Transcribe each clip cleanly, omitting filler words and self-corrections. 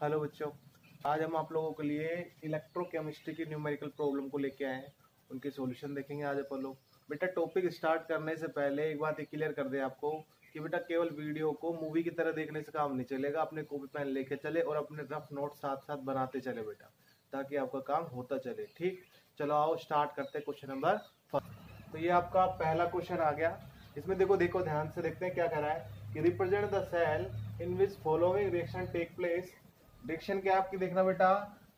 Hello बच्चों, आज हम आप लोगों के लिए इलेक्ट्रोकेमिस्ट्री की न्यूमेरिकल प्रॉब्लम को लेके आए हैं। उनके सॉल्यूशन देखेंगे आज अपन लोग। बेटा टॉपिक स्टार्ट करने से पहले एक बात क्लियर कर दे आपको कि बेटा केवल वीडियो को मूवी की तरह देखने से काम नहीं चलेगा। अपने कॉपी पेन लेके चले और अपने रफ नोट साथ साथ बनाते चले बेटा, ताकि आपका काम होता चले। ठीक, चलो आओ स्टार्ट करते हैं क्वेश्चन नंबर फर्स्ट। तो ये आपका पहला क्वेश्चन आ गया। इसमें देखो देखो ध्यान से देखते हैं क्या कह रहा है कि represent the cell in which following reaction take place. Reaction क्या आपकी देखना बेटा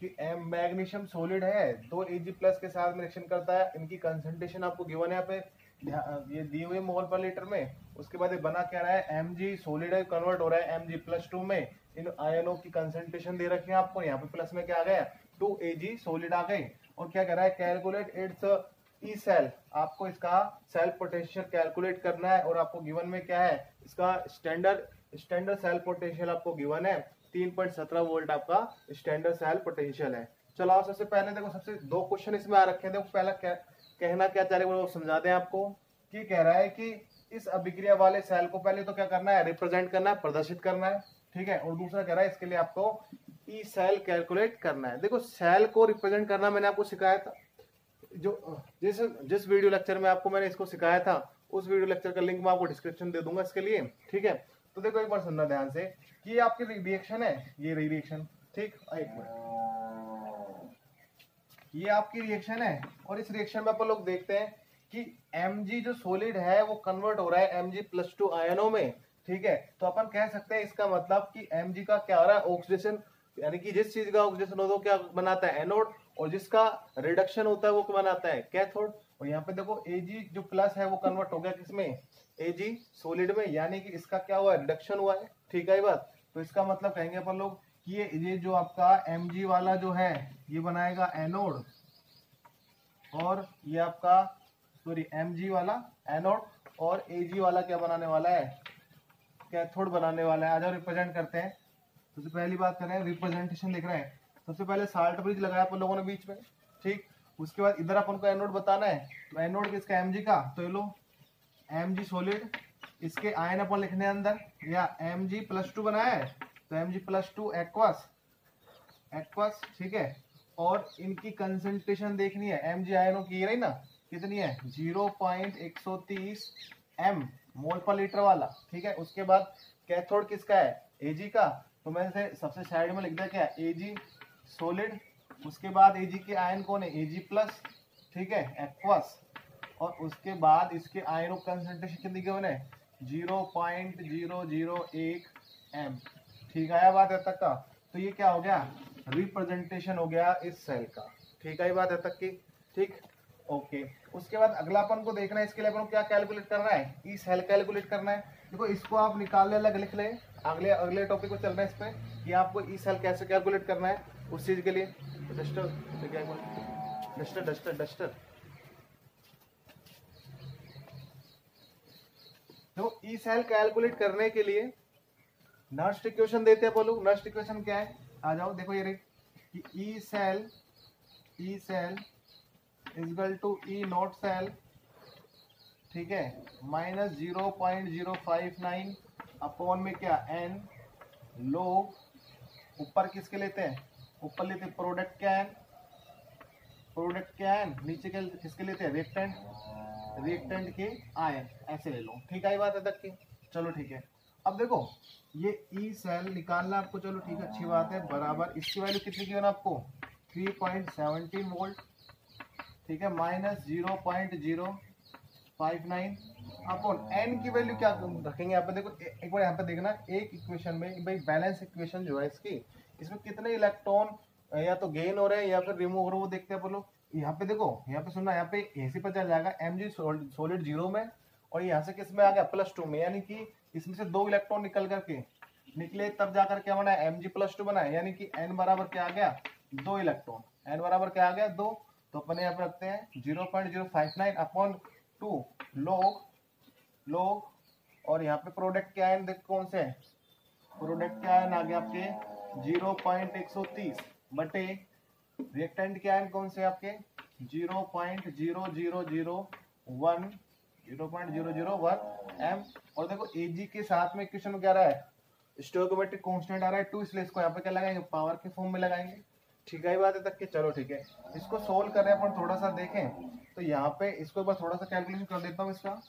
कि मैग्नीशियम सॉलिड है, दो Ag प्लस के साथ में रिएक्शन करता है। इनकी कंसंट्रेशन आपको गिवन है यहाँ पे, ये दिए हुए मोल पर लीटर में। उसके बाद ये बना क्या रहा है, Mg सॉलिड है, कन्वर्ट हो रहा है Mg+2 में। इन आयनों की कंसंट्रेशन दे रखी है आपको, यहाँ पे प्लस में क्या आ गया 2 Ag सॉलिड आ गए। और क्या कह रहा है, कैलकुलेट इट्स ई सेल। आपको इसका सेल पोटेंशियल कैलकुलेट करना है और आपको गिवन में क्या है, इसका स्टैंडर्ड सेल पोटेंशियल आपको गिवन है 3.17 वोल्ट आपका स्टैंडर्ड सेल पोटेंशियल है। चलो आओ सबसे पहले देखो, सबसे दो क्वेश्चन इसमें आ रखे हैं। देखो पहला क्या कहना क्या चाह रहे हैं वो समझा दें आपको। कि कह रहा है कि इस अभिक्रिया वाले सेल को पहले तो क्या करना है, रिप्रेजेंट करना है, प्रदर्शित करना है। ठीक है, और दूसरा कह रहा है इसके लिए आपको ई सेल कैलकुलेट करना है। देखो सेल को रिप्रेजेंट करना मैंने आपको सिखाया था, जो जिस वीडियो लेक्चर में आपको मैंने इसको सिखाया था, उस वीडियो लेक्चर का लिंक मैं आपको डिस्क्रिप्शन दे दूंगा इसके लिए। ठीक है, तो देखो एक बार सुनना ध्यान से कि ये आपकी रिएक्शन है, ये रही रिएक्शन। ठीक, एक मिनट, ये आपकी रिएक्शन है और इस रिएक्शन में अपन लोग देखते हैं कि Mg जो सॉलिड है वो कन्वर्ट हो रहा है Mg+2 आयनों में। ठीक है, तो अपन कह सकते हैं इसका मतलब कि Mg का क्या हो रहा है, ऑक्सीडेशन, यानी कि जिस चीज का ऑक्सीडेशन होता है वो क्या बनाता है, एनोड, और जिसका रिडक्शन होता है वो क्या बनाता है, कैथोड। और यहाँ पे देखो Ag जो प्लस है वो कन्वर्ट हो गया किसमें, Ag सॉलिड में, यानी कि इसका क्या हुआ है, रिडक्शन हुआ है। ठीक है ये बात, तो इसका मतलब कहेंगे अपन लोग कि ये जो आपका Mg वाला जो है ये बनाएगा एनोड, और ये आपका Mg वाला एनोड, और Ag वाला क्या बनाने वाला है, कैथोड बनाने वाला है। आ जाओ रिप्रेजेंट करते हैं। सबसे पहली बात करें, रिप्रेजेंटेशन लिख रहे हैं। सबसे पहले साल्ट ब्रिज लगाया अपन लोगों ने बीच में। ठीक, उसके बाद इधर अपन को एनोड बताना है, तो एनोड किसका, Mg का, तो ये लो Mg सॉलिड, इसके आयन अपन लिखने अंदर, या Mg+2 बनाया है तो Mg+2 एक्वस एक्वस। ठीक है, और इनकी कंसंट्रेशन देखनी है Mg आयनों की, रही ना, कितनी है 0.130 m मोल पर लीटर वाला। ठीक है, उसके बाद कैथोड किसका है, Ag का, तो मैं इसे सबसे साइड में लिख दिया क्या, Ag सॉलिड। उसके बाद Ag के आयन कौन है, Ag+। ठीक है, एक्वस, और उसके बाद इसके आयनों कंसंट्रेशन कितनी गिवन है, 0.001 m। ठीक है, बात है तक का। तो ये क्या हो गया, रिप्रेजेंटेशन हो गया इस सेल का। ठीक है, बात है तक की। ठीक, ओके। उसके बाद अगला अपन को देखना है, इसके लिए अपन को क्या कैलकुलेट करना है, ई सेल कैलकुलेट करना है। देखो इसको आप निकाल ले, अलग लिख ले, अगले अगले टॉपिक को चलना है इस पे कि आपको ई सेल कैसे कैलकुलेट करना है उस चीज के लिए। डस्टर क्या बोल, डस्टर डस्टर डस्टर। देखो ई सेल कैलकुलेट करने के लिए नर्स्ट इक्वेशन देते हैं अपन लोग। नर्स्ट इक्वेशन क्या है, आ जाओ देखो ये रही कि E cell is equal to E naught cell, ठीक है, -0.059 अपॉन में क्या n लोग, ऊपर किसके लेते हैं, ऊपर लेते हैं प्रोडक्ट के आयन, नीचे के किसके लेते हैं, रिएक्टेंट के आयन, ऐसे ले लो। ठीक है, ये बात है तक की। चलो ठीक है, अब देखो ये ई सेल निकालना आपको, चलो ठीक है, अच्छी बात है, बराबर इसकी वैल्यू कितनी की है आपको 3.17 वोल्ट। ठीक है, -0.059 अपॉन n की वैल्यू क्या रखेंगे यहाँ पे। देखो एक बार यहाँ पे देखना, एक इक्वेशन में भाई बैलेंस इक्वेशन जो है इसकी, इसमें कितने इलेक्ट्रॉन या तो गेन हो रहे हैं या फिर रिमूव हो रहे हैं वो देखते हैं अपन लोग। यहाँ पे देखो, यहाँ पे सुनना, यहाँ पे ऐसे पता चल जाएगा Mg सॉलिड 0 में, और यहाँ से किस में आ गया, +2 में, यानी कि इसमें से 2 इलेक्ट्रॉन निकल करके निकले, तब जाकर क्या बना है, Mg+2 बना है, यानी कि n बराबर क्या आ गया, 2 इलेक्ट्रॉन, n बराबर क्या आ गया 2। तो अपन यहाँ पे रखते हैं 0.059 अपॉन 2 लोग, और यहाँ पे प्रोडक्ट के आयन देख कौन से हैं, प्रोडक्ट के आयन आ गया आपके 0.130 बटे रिएक्टेंट के आयन कौन से आपके 0.0001 m। और देखो Ag के साथ में इक्वेशन में क्या रहा है, स्टोइकोमेट्रिक कांस्टेंट आ रहा है 2, इसलिए इसको यहाँ पे क्या लगाएंगे, पावर के फॉर्म में लगाएंगे। ठीक है, ये बात है तक के। चलो ठीक है, इसको सोल्व कर रहे हैं अपन, थोड़ा सा देखें तो यहाँ पे इसको एक बार थोड़ा सा कैलकुलेशन कर देता हूँ इसका।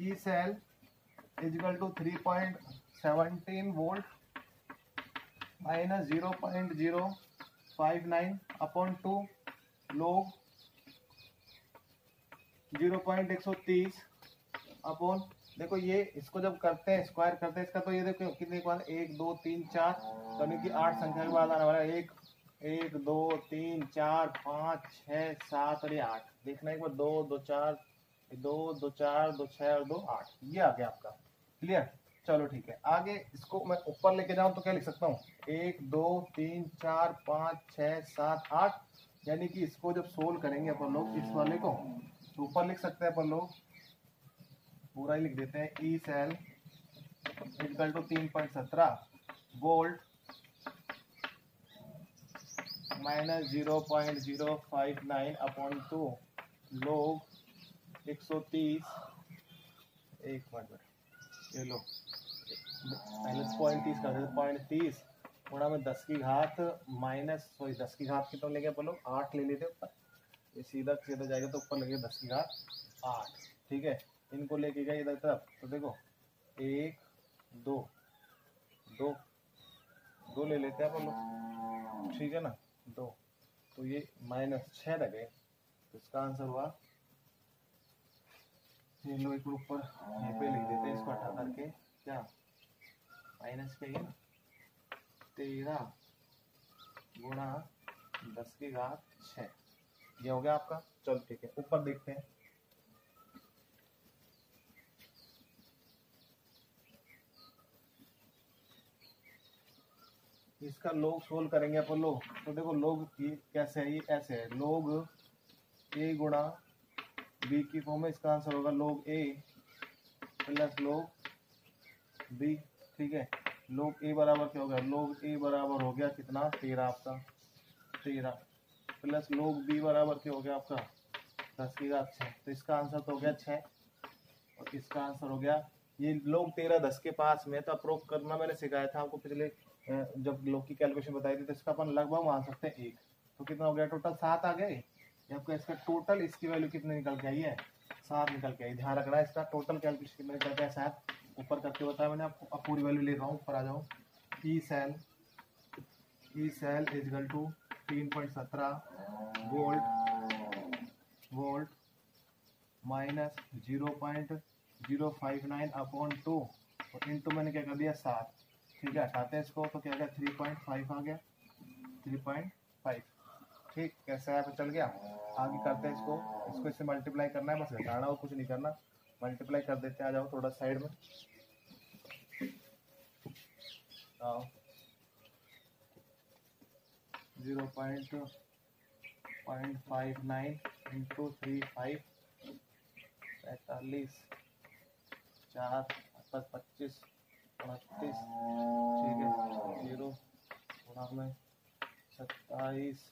E cell is equal to 3.17 volt minus 0.059 upon 2 log 0.130 upon, देखो ये इसको जब करते हैं स्क्वायर करते हैं इसका, तो ये देखो कितने के बाद 1 2 3 4 यानी कि 8 संख्या के बाद आने वाला है 1 1 2 3 4 5 6 7 और ये 8। देखना एक बार 2 2 4 2 2 4 2 6 और 2 8, ये आ गया आपका। क्लियर। चलो ठीक है, आगे इसको मैं ऊपर लेके जाऊं तो क्या लिख सकता हूँ, 1 2 3 4 5 6 7 8, यानी कि इसको जब सोल्व करेंगे अपन लोग इस वाले को तो ऊपर लिख सकते हैं अपन लोग, पूरा ही लिख देते हैं। E cell equal to 3.17 volt minus 0.059 upon 2 log 130, एक मिनट ये लो पहले 0.30 कर देते, 0.30 गुणा में 10 की घात माइनस, सॉरी 10 की घात कितना लेंगे अपन लोग, 8 ले लेते ऊपर, ये सीधा सीधा जाएगा तो ऊपर लगेगा 10 की घात 8। ठीक है, इनको लेके गए इधर तरफ तो देखो 1 2 2 2 ले लेते हैं अपन लोग, ठीक है ना, 2, तो ये माइनस 6 लगे, तो इसका आंसर हुआ, ये लो एक ऊपर यहीं पे लिख देते हैं इसको हटा करके, क्या माइनस के ना 13 गुणा 10 की घात 6, ये हो गया आपका। चलो ठीक है, ऊपर देखते हैं। इसका लोग सोल्व करेंगे अपन लोग, तो देखो लोग ये कैसे है, ये ऐसे है, लोग ए गुणा बी की फॉर्म में, इसका आंसर होगा लोग ए प्लस लोग बी। ठीक है, लोग ए बराबर क्या हो गया, लोग ए बराबर हो गया कितना 13 आपका, 13 प्लस लोग बी बराबर क्या हो गया आपका 10 की घात 6, तो इसका आंसर तो हो गया 6 और इसका आंसर हो गया, ये लोग 13 10 के पास में, तो अप्रोक्स करना मैंने सिखाया था आपको पिछले जब लोग की कैलकुलेशन बताई थी, तो इसका अपन लगभग मान सकते हैं 1, तो कितना हो गया टोटल 7 आ गए। आपका इसका टोटल इसकी वैल्यू कितनी निकल के आई है, 7 निकल के आई। ध्यान रखना है इसका टोटल कैलकुलेशन कितना निकल के है 7, ऊपर करके बताया मैंने आपको। अब पूरी वैल्यू ले रहा हूँ, ऊपर आ जाओ। E cell is equal to 3.17 volt minus 0.059 upon 2 और इंटू मैंने क्या कर दिया 7। ठीक है, हटाते हैं इसको तो क्या गया 3.5 आ गया, 3.5। ठीक, कैसे आया चल गया। आगे करते हैं इसको इससे मल्टीप्लाई करना है, बस घटाना और कुछ नहीं करना, मल्टीप्लाई कर देते हैं। आ जाओ थोड़ा साइड में आओ, 0.59 इंटू 3.5 45 4 25 29, ठीक है, 0 गुणा में 27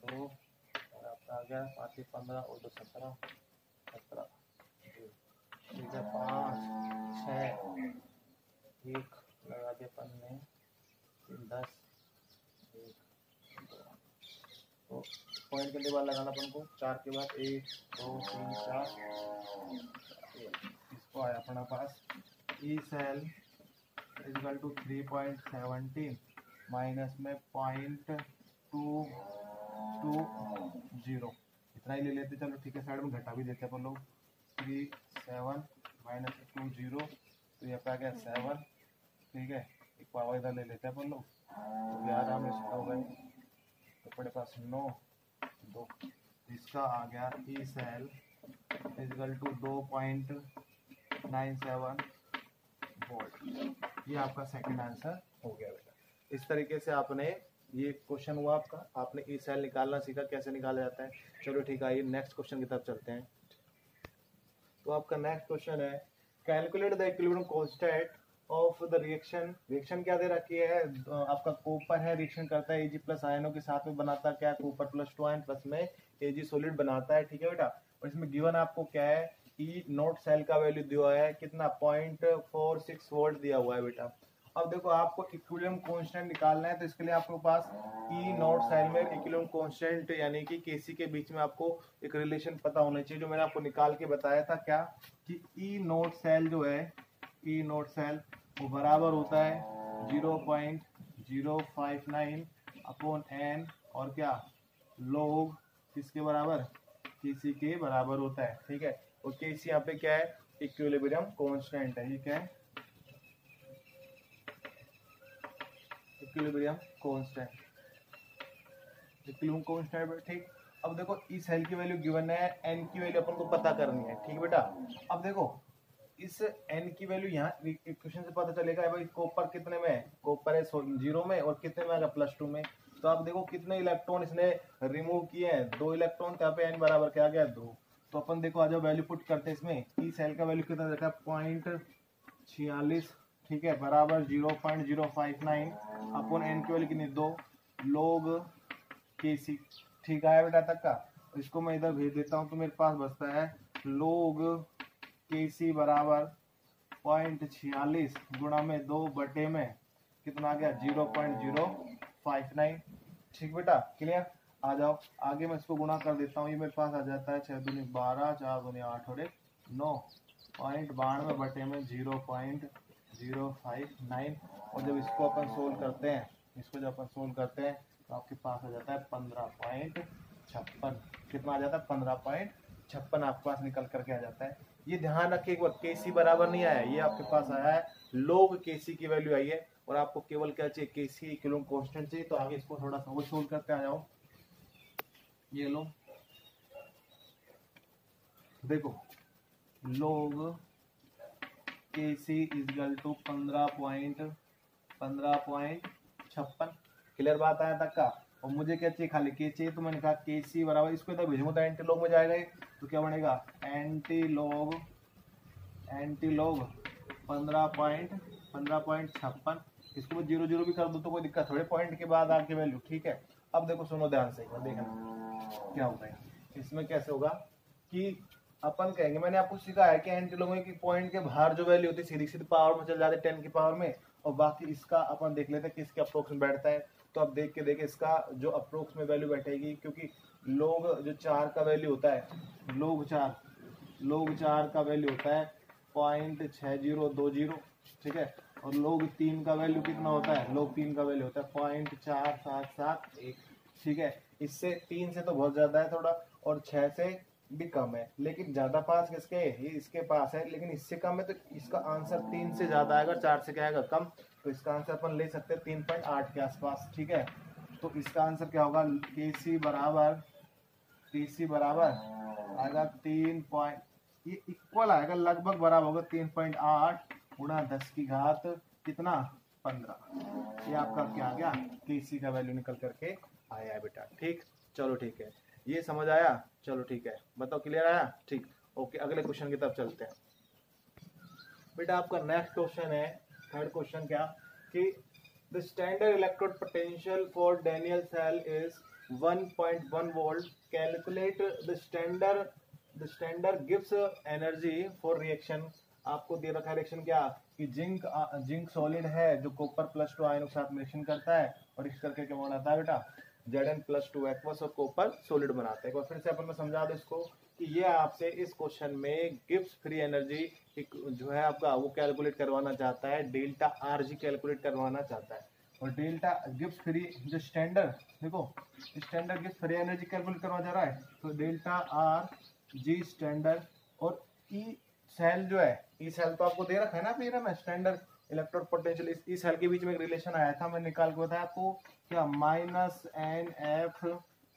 2 और आपका आ गया 5 15 और 2 17 17, ठीक है, 5 6 1 लगा दिया पन्ने 3 10 1 2, तो पॉइंट के बाद लगाना अपन को 4 के बाद 1 2 3 4 इसको आया अपना पास E cell equal to 3.17 minus में 0.220, इतना ही ले लेते। चलो ठीक है, साइड में घटा भी देते अपन लोग, 37 माइनस 20, तो ये पे आ गया 7। ठीक है, एक पावर इधर ले लेते हैं अपन लोग, तो 11 में से हो गए तो अपने पास 9 2, इसका आ गया E cell equal to 2.97 volt. ये आपका सेकंड आंसर हो गया बेटा। इस तरीके से आपने ये क्वेश्चन हुआ आपका, आपने ई सेल निकालना सीखा कैसे निकाला जाता है। चलो ठीक है, आइए नेक्स्ट क्वेश्चन की तरफ चलते हैं। तो आपका नेक्स्ट क्वेश्चन है, calculate the equilibrium constant of the reaction क्या दे रखी है, आपका कॉपर है, रिएक्शन करता है Ag प्लस आयनों के साथ में, बनाता क्या है कॉपर प्लस 2 आयन प्लस में Ag सॉलिड बनाता है। ठीक है बेटा, और इसमें गिवन आपको क्या है, ई नोट सेल का वैल्यू दिया है कितना 0.46 वोल्ट दिया हुआ है बेटा। अब देखो आपको इक्विलिब्रियम कांस्टेंट निकालना है, तो इसके लिए आपके पास ई नॉट सेल में इक्विलिब्रियम कांस्टेंट यानी कि केसी के बीच में आपको एक रिलेशन पता होना चाहिए, जो मैंने आपको निकाल के बताया था क्या, कि ई नॉट सेल जो है, ई नॉट सेल वो बराबर होता है 0.059 अपॉन एन और क्या लोग किसके बराबर, केसी के बराबर होता है। ठीक है, और केसी यहाँ पे क्या है, इक्विलिब्रियम कांस्टेंट है। ये क्या है, इक्विलिब्रियम कांस्टेंट, इक्विलिब्रियम कांस्टेंट। ठीक, अब देखो इस सेल की वैल्यू गिवन है, एन की वैल्यू अपन को पता करनी है। ठीक बेटा, अब देखो इस एन की वैल्यू यहाँ इक्वेशन से पता चलेगा भाई कॉपर कितने में है, कॉपर है 0 में, और कितने में आएगा +2 में। तो आप देखो कितने इलेक्ट्रॉन इसने रिमूव किए हैं, 2 इलेक्ट्रॉन, तो यहाँ पे एन बराबर क्या आ गया 2। तो अपन देखो आज वैल्यू पुट करते हैं इसमें, ई सेल का वैल्यू कितना देखा 0.46, ठीक है, बराबर 0.059 अपॉन एन की वैल्यू कितनी 2 लोग केसी। ठीक है बेटा तक का, इसको मैं इधर भेज देता हूँ, तो मेरे पास बचता है लोग केसी बराबर 0.46 गुणा में 2 बटे में कितना आ गया 0.059। ठीक बेटा, क्लियर। आ जाओ आगे, मैं इसको गुणा कर देता हूँ, ये मेरे पास आ जाता है 6 दूनी 12, 4 दूनी 8 और 1 9, 0.92 बटे में 0.059। और जब इसको अपन सोल्व करते हैं, इसको जब अपन सोल्व करते हैं तो आपके पास आ जाता है 15.56। कितना आ जाता है 15.56 आपके पास निकल करके आ जाता है। ये ध्यान रखिए एक बार, केसी बराबर नहीं आया, ये आपके पास आया है लोग केसी की वैल्यू आई है, और आपको केवल क्या चाहिए, केसी इक्विलिब्रियम कांस्टेंट चाहिए। तो आगे इसको थोड़ा सा वो सोल्व करते आ जाओ। ये लो देखो, लोग केसी इक्वल टू 15.56। क्लियर बात आया तक का। और मुझे क्या चाहिए, खाली के चाहिए, तो मैंने कहा के सी बराबर, इसको इधर भेजूंगा तो एंटी लॉग में जाएगा, तो क्या बनेगा एंटी लॉग 15.56। इसको मैं 0 भी कर दूं तो कोई दिक्कत थोड़े, पॉइंट के बाद आके वैल्यू। ठीक है, अब देखो सुनो ध्यान से, देखना क्या होगा इसमें। कैसे होगा कि अपन कहेंगे, मैंने आपको सिखाया है कि एंटी लॉग में कि पॉइंट के बाहर जो वैल्यू होती है सीधी सीधी पावर में चल जाते 10 की पावर में, और बाकी इसका अपन देख लेते हैं कि इसके अप्रोक्स में बैठता है। तो अब देख के देखे इसका जो अप्रोक्स में वैल्यू बैठेगी, क्योंकि लोग जो 4 का वैल्यू होता है, लोग 4 का वैल्यू होता है 0.6020। ठीक है, और लोग 3 का वैल्यू कितना होता है, लोग 3 का वैल्यू होता है 0.4771। ठीक है, इससे 3 से तो बहुत ज्यादा है थोड़ा, और 6 से भी कम है, लेकिन ज्यादा पास किसके, ये इसके पास है, लेकिन इससे कम है, तो इसका आंसर 3 से ज्यादा आएगा, 4 से क्या आएगा कम। तो इसका आंसर अपन ले सकते हैं 3.8 के आसपास। ठीक है, तो इसका आंसर क्या होगा, केसी बराबर आएगा 3 पॉइंट, ये इक्वल आएगा, लगभग बराबर होगा 3.8 गुणा 10 की घात कितना 15। ये आपका क्या आ गया, केसी का वैल्यू निकल करके आया है बेटा। ठीक, चलो ठीक है, ये समझ आया, चलो ठीक है, बताओ क्लियर आया। ठीक, ओके, अगले क्वेश्चन की तरफ चलते हैं बेटा। आपका नेक्स्ट क्वेश्चन है, थर्ड क्वेश्चन क्या, कि the standard electrode potential for Daniell cell is 1.1 volt, calculate the standard गिव्स एनर्जी फॉर रिएक्शन। आपको दे रखा है रिएक्शन क्या, कि जिंक सॉलिड है जो कॉपर +2 आयन के साथ रिएक्शन करता है, और इस करके क्या बनाता है बेटा Zn+2 एक्वस और कॉपर सॉलिड बनाते हैं। एक बार फिर से अपन मैं समझा दूं इसको, कि ये आपसे इस क्वेश्चन में गिब्स फ्री एनर्जी जो है आपका वो कैलकुलेट करवाना चाहता है, डेल्टा आर जी कैलकुलेट करवाना चाहता है। और डेल्टा गिब्स फ्री जो स्टैंडर्ड, देखो standard Gibbs free energy calculate करवा जा रहा है, तो डेल्टा आर जी स्टैंडर्ड, और ई सेल जो है, ई सेल तो आपको दे रखा है ना फिर में स्टैंडर्ड इलेक्ट्रोड पोटेंशियल, इस सेल के बीच में एक रिलेशन आया था, मैं निकाल के बताया आपको क्या, -NF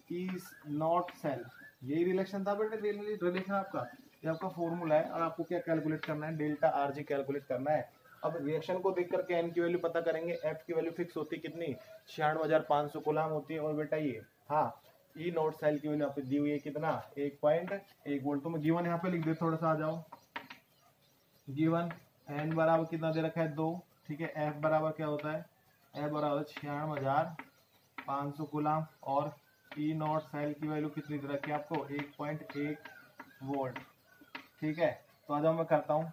ई नॉट सेल, यही रिलेशन था बेटे, रिलेशन आपका, ये आपका फॉर्मूला है, और आपको क्या कैलकुलेट करना है, डेल्टा आर जी कैलकुलेट करना है। अब रिएक्शन को देख करके एन की वैल्यू पता करेंगे, एफ की वैल्यू फिक्स होती है कितनी 96,500 कूलम होती है, और बेटा ये हाँ ई नॉट सेल की वैल्यू यहाँ पे दी हुई है कितना 1.1 वोल्ट। तो मैं गिवन यहाँ पे लिख दे, थोड़ा सा आ जाओ, गिवन एन बराबर कितना दे रखा है 2। ठीक है, एफ बराबर क्या होता है, एफ बराबर 96,500 कूलम, और ई नॉट सेल की वैल्यू कितनी दे रखी है आपको 1.1 वोल्ट। ठीक है, तो आ जाओ मैं करता हूँ,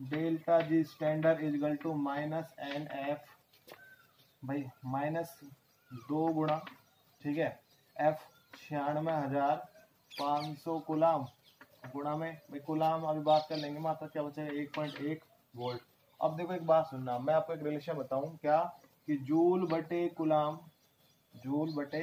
delta G standard is equal to minus N F, भाई माइनस 2 गुणा, ठीक है, एफ 96,500 कुलाम गुणा में, भाई कुलाम अभी बात कर लेंगे, मात्रा क्या बचेगा 1.1 वोल्ट। अब देखो एक बात सुनना, मैं आपको एक रिलेशन बताऊं क्या, कि जूल बटे कुलाम, जूल बटे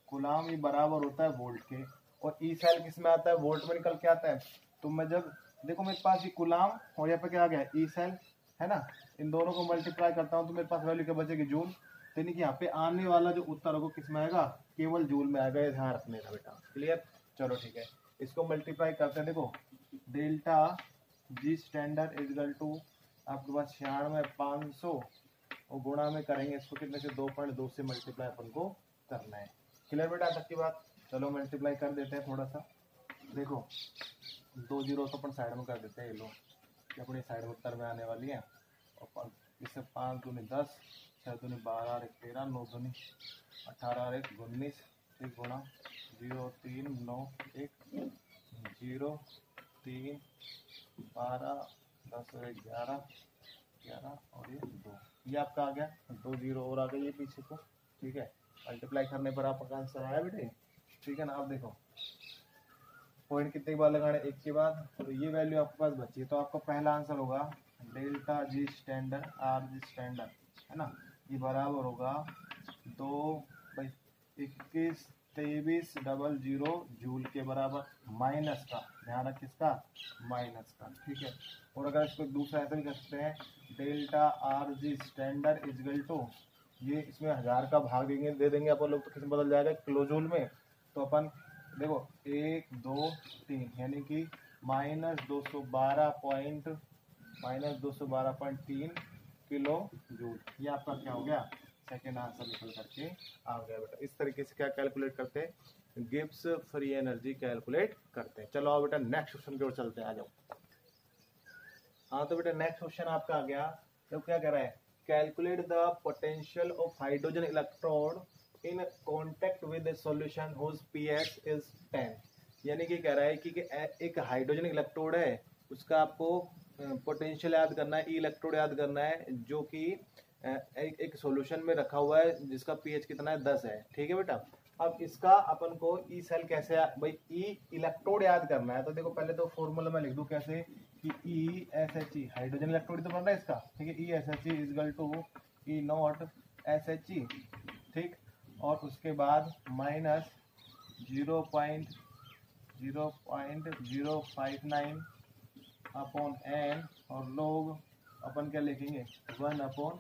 कुलाम ये बराबर होता है वोल्ट के, और ई सेल किस में आता है, वोल्ट में निकल के आता है। तो मैं जब देखो मेरे पास ये कुलाम और यहाँ पे क्या आ गया ई सेल है ना, इन दोनों को मल्टीप्लाई करता हूँ तो मेरे पास वैल्यू क्या बचेगी जूल। तो यानी कि यहाँ पे आने वाला जो उत्तर होगा किस में आएगा, केवल जूल में आएगा, ये ध्यान रखने का बेटा, क्लियर। चलो ठीक है, इसको मल्टीप्लाई करते हैं, देखो delta G standard is equal to आपके पास 96,500 और गुणा में करेंगे इसको कितने से 2.2 से मल्टीप्लाई अपन को करना है। क्लियर बेटा तक की बात। चलो मल्टीप्लाई कर देते हैं थोड़ा सा, देखो 2 जीरो तो अपन साइड में कर देते हैं, ये लो ये अपनी साइड में उत्तर में आने वाली है। और इससे 5 दूनी 10, 6 दूनी 12, 1 13, 9 दूनी 18, 1 19, ठीक गुणा 0 3 9 1 0 3 12 10 और 11 11 और ये 2, ये आपका आ गया 2 जीरो और आ गया ये पीछे को, ठीक है। मल्टीप्लाई करने पर आपका आंसर आया बेटे, ठीक है ना। आप देखो पॉइंट कितने बार लगाने, एक के बाद, तो ये वैल्यू आपके पास बची है, तो आपका पहला आंसर होगा delta G standard are G standard है ना, ये बराबर होगा 2/21,2300 जूल के बराबर, माइनस का ध्यान रख, किसका माइनस का, ठीक है। और अगर इसको दूसरा ऐसा भी कर सकते हैं, delta R G standard is equal to, ये इसमें 1000 का भाग देंगे दे देंगे अपन लोग तो किस में बदल जाएगा, किलो जूल में। तो अपन देखो 1 2 3 यानी कि -212.3 किलो जूल, ये आपका क्या हो गया, सेकेंड आंसर निकल करके आ गया बेटा। इस तरीके से क्या कैलकुलेट करते हैं, गिब्स फ्री एनर्जी कैलकुलेट करते हैं। चलो आओ बेटा नेक्स्ट क्वेश्चन की ओर चलते हैं, आ जाओ। हाँ तो बेटा नेक्स्ट क्वेश्चन आपका आ गया, तो क्या कह रहा है, calculate the potential of hydrogen electrode in contact with a solution whose pH is 10। यानी कि कह रहा है कि एक हाइड्रोजन इलेक्ट्रोड है, उसका आपको पोटेंशियल याद करना है, ई इलेक्ट्रोड याद करना है, जो कि एक सॉल्यूशन में रखा हुआ है जिसका पीएच कितना है 10 है, ठीक है बेटा। अब इसका अपन को ई सेल कैसे, भाई ई इलेक्ट्रोड याद करना है, तो देखो पहले तो फॉर्मूला में लिख दूं कैसे, कि E S H E, hydrogen electrode तो बन रहा है इसका, ठीक है, E S H E is equal to E naught S H E, ठीक, और उसके बाद माइनस 0.059 अपॉन एन, और लोग अपन क्या लिखेंगे 1 अपॉन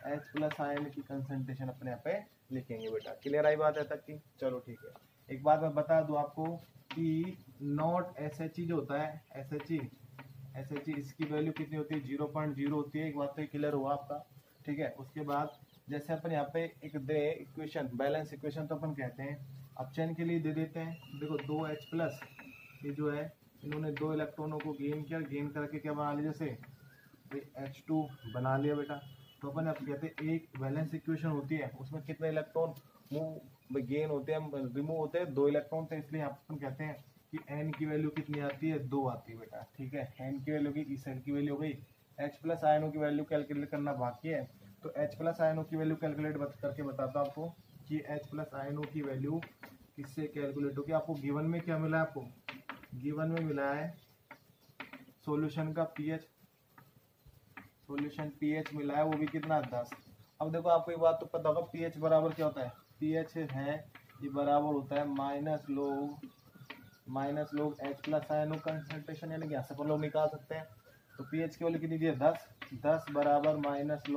एच प्लस आयन की कंसंट्रेशन अपने यहाँ पे लिखेंगे बेटा। क्लियर आई बात है तक की। चलो ठीक है, एक बात मैं बता दूं आपको कि नॉट एस एच ई जो होता है, एस एच ई इसकी वैल्यू कितनी होती है 0.0 होती है, एक बात तो क्लियर हुआ आपका, ठीक है। उसके बाद जैसे अपन यहाँ पे एक दे इक्वेशन, बैलेंस इक्वेशन तो अपन कहते हैं, अब चेन के लिए दे देते हैं, देखो 2H प्लस, ये जो है इन्होंने 2 इलेक्ट्रॉनों को गेन किया, गेन करके क्या बना लिया, जैसे H2 बना लिया बेटा। तो अपन अब कहते हैं एक बैलेंस इक्वेशन होती है, उसमें कितने इलेक्ट्रॉन मूव गेन होते हैं, रिमूव होते हैं 2 इलेक्ट्रॉन, तो इसलिए अपन कहते हैं कि n की वैल्यू कितनी आती है 2 आती है बेटा, ठीक है। n की वैल्यू की इस की वैल्यू हो गई, H प्लस आयनों की वैल्यू कैलकुलेट करना बाकी है, तो H प्लस आयनों की वैल्यू कैलकुलेट करके बताता हूँ आपको कि H प्लस आयनों की वैल्यू किससे कैलकुलेट होगी। आपको गिवन में क्या मिला है, आपको गिवन में मिला है सॉल्यूशन का पीएच, सॉल्यूशन पीएच मिला है, वो भी कितना 10। अब देखो आपको एक बात तो पता होगा, पीएच बराबर क्या होता है, पीएच है ये बराबर होता है माइनस लोग एच प्लस आयनों कंसंट्रेशन, यानी कि यहाँ से अपन लोग निकाल सकते हैं। तो पीएच की वैल्यू कितनी दी है 10 बराबर माइनस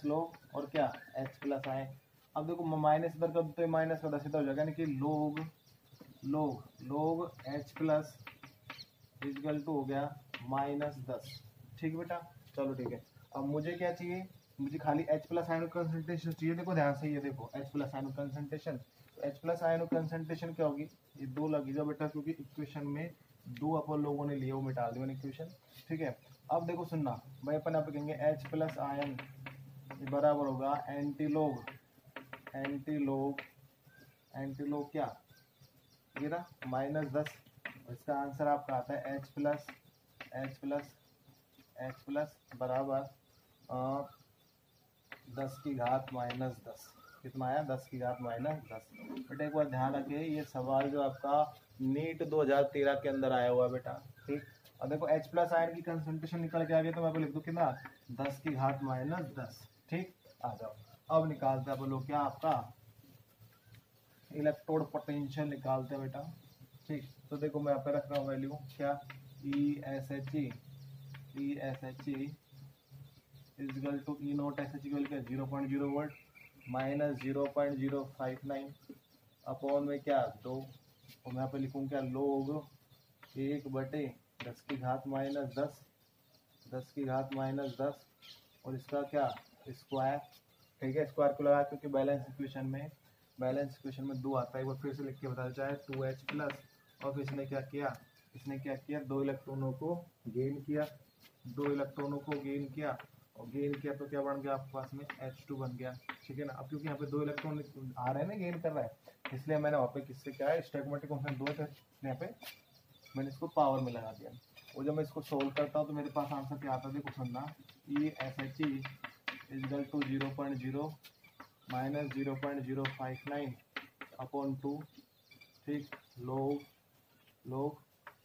लोग और क्या एच प्लस आयन। अब देखो माइनस इधर कर तो माइनस का 10 इधर हो जाएगा, यानी कि लोग एच प्लस इक्वल टू हो गया -10, ठीक बेटा। चलो ठीक है, अब मुझे क्या चाहिए, मुझे खाली H प्लस आयन कंसंट्रेशन चाहिए। देखो ध्यान से ये देखो H प्लस आयन कंसंट्रेशन, तो H प्लस आयन कंसंट्रेशन क्या होगी, ये 2 लगेगा बेटा, क्योंकि इक्वेशन में 2 अपन लोगों ने लिए, वो मिटा दिया इक्वेशन, ठीक है। अब देखो सुनना भाई, अपन यहाँ पे कहेंगे H प्लस आयन ये बराबर होगा एंटी लोग क्या, ये ना -10, इसका आंसर आपका आता है H प्लस एच प्लस बराबर 10 की घात माइनस 10। कितना आया? 10 की घात माइनस 10। बेटा एक बार ध्यान रखिए, ये सवाल जो आपका नीट 2013 के अंदर आया हुआ बेटा, ठीक। अब देखो H प्लस आयन की कंसंट्रेशन निकल के आ गई, तो मैं लिख दूं कितना? 10 की घात माइनस 10, ठीक। आ जाओ, अब निकालते हैं अपन लोग क्या, आपका इलेक्ट्रोड पोटेंशियल निकालते हैं बेटा, ठीक। तो देखो मैं यहाँ पे रख रहा हूँ वैल्यू क्या, ESHE is equal to E naught SH equal क्या 0.0 वोल्ट माइनस 0.059 अपॉन में क्या 2, और मैं यहाँ पे लिखूँ क्या लोग 1/10 की घात माइनस 10, 10 की घात माइनस 10, और इसका क्या स्क्वायर, ठीक है। स्क्वायर को लगा क्योंकि बैलेंस इक्वेशन में 2 आता है। एक बार फिर से लिख के बता चाहे 2H प्लस, और फिर इसने क्या किया 2 इलेक्ट्रॉनों को गेन किया, और गेन किया तो क्या बन गया आपके पास में H2 बन गया, ठीक है ना। अब क्योंकि यहाँ पे 2 इलेक्ट्रॉन आ रहे हैं ना, गेन कर रहा है, इसलिए मैंने वहाँ पे किससे क्या है स्टैटिक कांस्टेंट 2 थे, यहाँ पे मैंने इसको पावर में लगा दिया। और जब मैं इसको सोल्व करता हूँ तो मेरे पास आंसर क्या आता है, देखो सुनना, ESHE is equal to 0.0 minus 0.059 upon 2, ठीक। लोग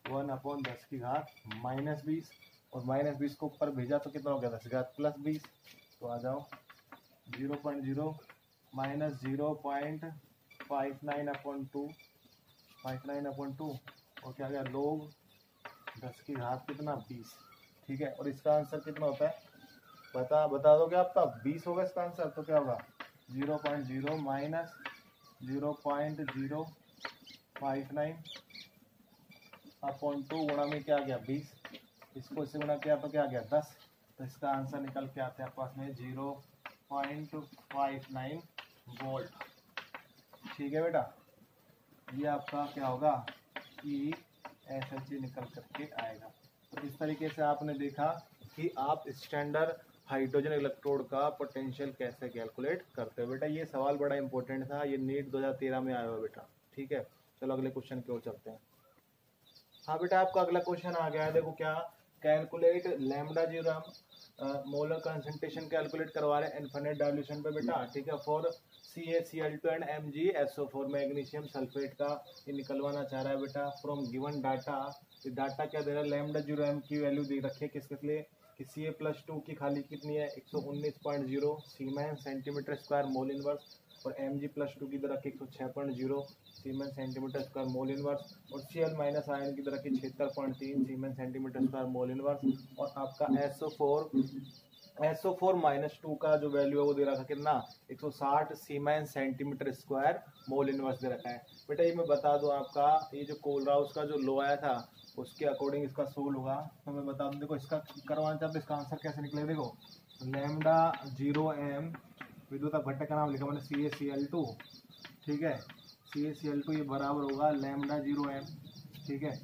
1/10 की घात माइनस 20, और माइनस 20 को ऊपर भेजा तो कितना हो गया 10 की घात प्लस 20। तो आ जाओ 0.0 माइनस 0.59 अपॉन 2, और क्या गया लोग 10 की घात कितना 20, ठीक है। और इसका आंसर कितना होता है बता दोगे आपका 20 होगा इसका आंसर, तो क्या होगा 0.0 माइनस 0.059 अपॉन 2 गुणा में क्या आ गया 20, इसको इससे गुणा किया तो क्या आ गया 10। तो इसका आंसर निकल के आता है आपके पास में 0.59 वोल्ट, ठीक है बेटा। ये आपका क्या होगा ESHE निकल करके आएगा। तो इस तरीके से आपने देखा कि आप स्टैंडर्ड हाइड्रोजन इलेक्ट्रोड का पोटेंशियल कैसे कैलकुलेट करते हो बेटा। ये सवाल बड़ा इंपॉर्टेंट था, ये नीट 2013 में आया हुआ बेटा, ठीक है। चलो अगले क्वेश्चन की ओर चलते हैं। हाँ बेटा आपका अगला क्वेश्चन आ गया है, देखो क्या, calculate lambda 0 molar concentration calculate करवा रहे हैं इनफिनिट डाइल्यूशन पे बेटा, ठीक है। For CaCl2 and MgSO4 magnesium sulphate का ये निकलवाना चाह रहा है बेटा फ्रॉम गिवन डाटा। डाटा क्या दे रहा है, लैम्डा 0 की वैल्यू दे रखी है किसके लिए, कि Ca+2 की खाली कितनी है 119.0 siemens centimetre square mole inverse, और Mg+2 की तरह 106.0 siemens centimetre square mole inverse, और Cl- आयन की तरह की 76.3 siemens centimetre square mole inverse, और आपका SO4-2 का जो वैल्यू है वो दे रखा है कितना 160 siemens centimetre square mole inverse दे रखा है बेटा। ये मैं बता दूं आपका, ये जो कोलराउस का जो लो आया था उसके अकॉर्डिंग इसका सोल्व होगा। तो मैं बता दूं, देखो इसका करवाना चाहते इसका आंसर कैसे निकलेगा, देखो लैम्डा 0m विद्युत अपघटक का नाम लिखा मैंने CaCl2, ठीक है। CaCl2 ये बराबर होगा लैम्डा 0m, ठीक है,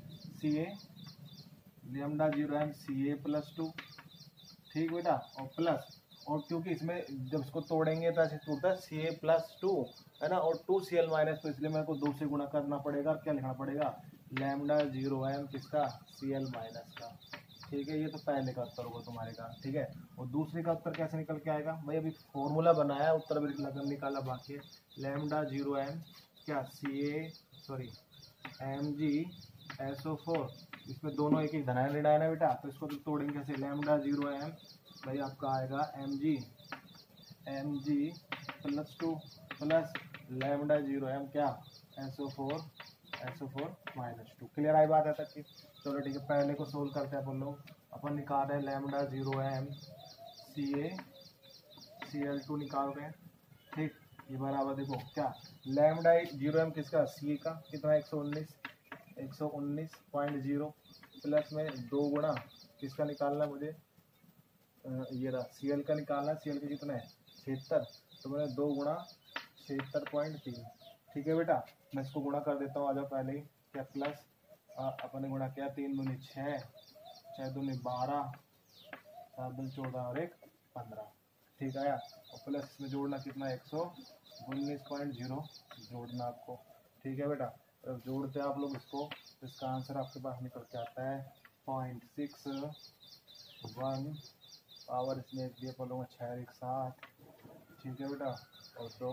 लैम्डा 0m Ca+2, ठीक बेटा, और प्लस, और क्योंकि इसमें जब इसको तोड़ेंगे तो ऐसे टूटता है Ca+2 है ना, और 2Cl-, तो इसलिए मेरे को 2 से गुणा करना पड़ेगा, क्या लिखना पड़ेगा लैम्डा 0m किसका Cl- का, ठीक है। ये तो पहले का उत्तर होगा तुम्हारे का, ठीक है। और दूसरे का उत्तर कैसे निकल के आएगा भाई, अभी फॉर्मूला बनाया उत्तर भी निकाला बाकी है। लैम्डा 0m क्या MgSO4, इसमें दोनों एक धनायन ऋणायन है बेटा, तो इसको तो तोड़ेंगे कैसे, लैम्डा 0m भाई आपका आएगा Mg+2 प्लस लैम्डा 0m क्या SO4-2। क्लियर आई बात है तक की। चलो ठीक है, पहले को सोल्व करते हैं अपन लोग। अपन निकाल रहे हैं लैम्डा 0m CaCl2 निकाल रहे हैं, ठीक। ये बराबर देखो क्या लैम्डा 0m किसका Ca का कितना 119.0 प्लस में 2 गुणा किसका निकालना मुझे, ये रहा Cl का निकालना, Cl का कितना है 76, तो मैंने 2 गुणा 76.3, ठीक है बेटा। मैं इसको गुणा कर देता हूँ, आ जाओ पहले ही क्या प्लस अपन ने गुणा किया 3 दूनी 6, 6 दूनी 12, 7 दूनी 14 और 1 15, ठीक आया। और प्लस इसमें जोड़ना कितना 119.0 जोड़ना आपको, ठीक है बेटा। तो जोड़ते आप लोग इसको, इसका आंसर आपके पास निकल के आता है 0.6 1 पावर इसमें दिए पलों 6 ठीक है बेटा। और 2